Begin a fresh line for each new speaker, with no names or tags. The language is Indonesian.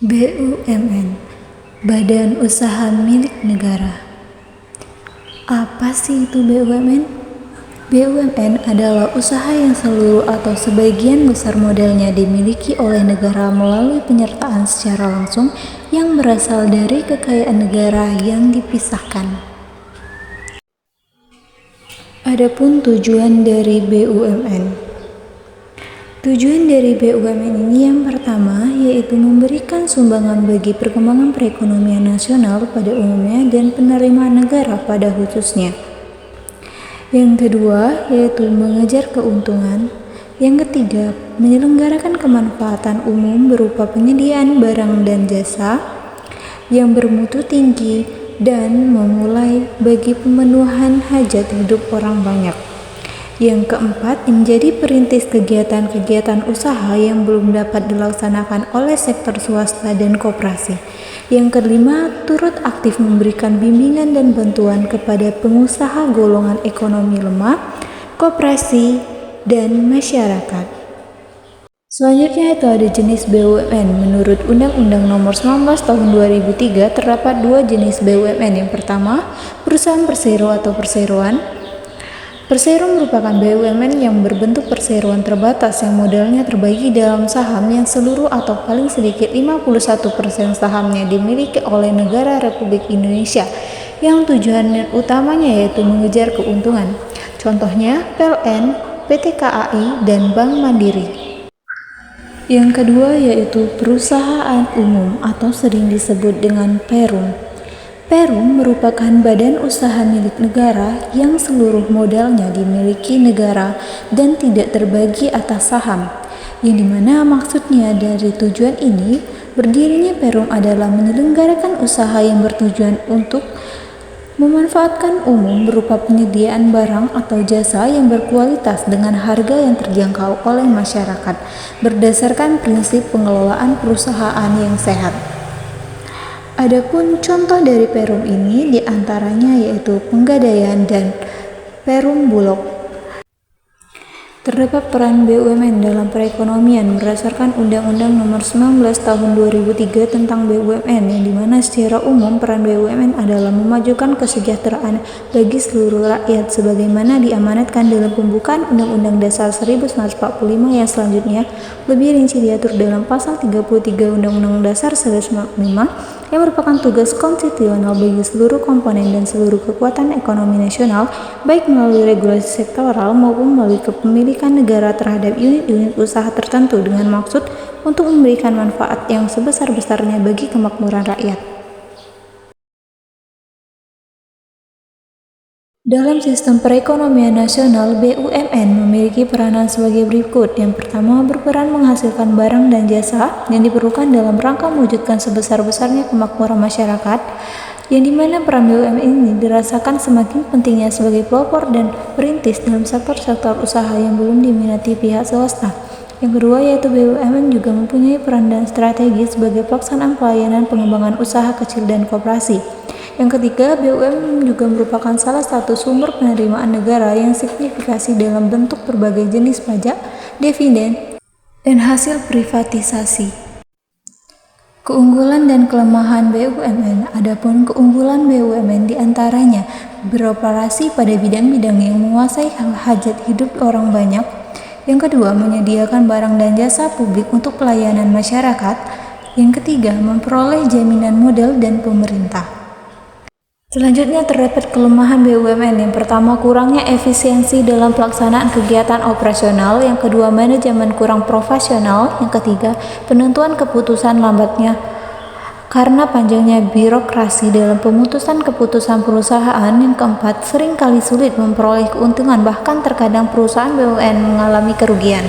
BUMN, Badan Usaha Milik Negara. Apa sih itu BUMN? BUMN adalah usaha yang seluruh atau sebagian besar modalnya dimiliki oleh negara melalui penyertaan secara langsung yang berasal dari kekayaan negara yang dipisahkan. Adapun tujuan dari BUMN. Tujuan dari BUMN ini yang pertama yaitu memberikan sumbangan bagi perkembangan perekonomian nasional pada umumnya dan penerimaan negara pada khususnya. Yang kedua yaitu mengejar keuntungan. Yang ketiga, menyelenggarakan kemanfaatan umum berupa penyediaan barang dan jasa yang bermutu tinggi dan memulai bagi pemenuhan hajat hidup orang banyak. Yang keempat, menjadi perintis kegiatan-kegiatan usaha yang belum dapat dilaksanakan oleh sektor swasta dan koperasi. Yang kelima, turut aktif memberikan bimbingan dan bantuan kepada pengusaha golongan ekonomi lemah, koperasi, dan masyarakat. Selanjutnya itu ada jenis BUMN. Menurut Undang-Undang Nomor 19 Tahun 2003 terdapat dua jenis BUMN. Yang pertama, perusahaan persero atau perseroan. Persero merupakan BUMN yang berbentuk perseroan terbatas yang modalnya terbagi dalam saham yang seluruh atau paling sedikit 51% sahamnya dimiliki oleh negara Republik Indonesia yang tujuan utamanya yaitu mengejar keuntungan. Contohnya PLN, PT KAI, dan Bank Mandiri. Yang kedua yaitu perusahaan umum atau sering disebut dengan Perum. Perum merupakan badan usaha milik negara yang seluruh modalnya dimiliki negara dan tidak terbagi atas saham, yang dimana maksudnya dari tujuan ini, berdirinya Perum adalah menyelenggarakan usaha yang bertujuan untuk memanfaatkan umum berupa penyediaan barang atau jasa yang berkualitas dengan harga yang terjangkau oleh masyarakat, berdasarkan prinsip pengelolaan perusahaan yang sehat. Adapun contoh dari Perum ini diantaranya yaitu Penggadaian dan Perum Bulog. Terdapat peran BUMN dalam perekonomian berdasarkan Undang-Undang Nomor 19 Tahun 2003 tentang BUMN, yang dimana secara umum peran BUMN adalah memajukan kesejahteraan bagi seluruh rakyat sebagaimana diamanatkan dalam pembukaan Undang-Undang Dasar 1945 yang selanjutnya lebih rinci diatur dalam pasal 33 Undang-Undang Dasar 1945 yang merupakan tugas konstitusional bagi seluruh komponen dan seluruh kekuatan ekonomi nasional, baik melalui regulasi sektoral maupun melalui kepemilikan negara terhadap unit-unit usaha tertentu dengan maksud untuk memberikan manfaat yang sebesar-besarnya bagi kemakmuran rakyat. Dalam sistem perekonomian nasional, BUMN memiliki peranan sebagai berikut. Yang pertama, berperan menghasilkan barang dan jasa yang diperlukan dalam rangka mewujudkan sebesar-besarnya kemakmuran masyarakat, yang dimana peran BUMN ini dirasakan semakin pentingnya sebagai pelopor dan perintis dalam sektor-sektor usaha yang belum diminati pihak swasta. Yang kedua yaitu BUMN juga mempunyai peran dan strategi sebagai pelaksanaan pelayanan pengembangan usaha kecil dan koperasi. Yang ketiga, BUMN juga merupakan salah satu sumber penerimaan negara yang signifikasi dalam bentuk berbagai jenis pajak, dividen, dan hasil privatisasi. Keunggulan dan kelemahan BUMN. Adapun keunggulan BUMN diantaranya beroperasi pada bidang-bidang yang menguasai hajat hidup orang banyak. Yang kedua, menyediakan barang dan jasa publik untuk pelayanan masyarakat. Yang ketiga, memperoleh jaminan modal dan pemerintah. Selanjutnya terdapat kelemahan BUMN. Yang pertama, kurangnya efisiensi dalam pelaksanaan kegiatan operasional. Yang kedua, manajemen kurang profesional. Yang ketiga, penentuan keputusan lambatnya karena panjangnya birokrasi dalam pemutusan keputusan perusahaan. Yang keempat, seringkali sulit memperoleh keuntungan, bahkan terkadang perusahaan BUMN mengalami kerugian.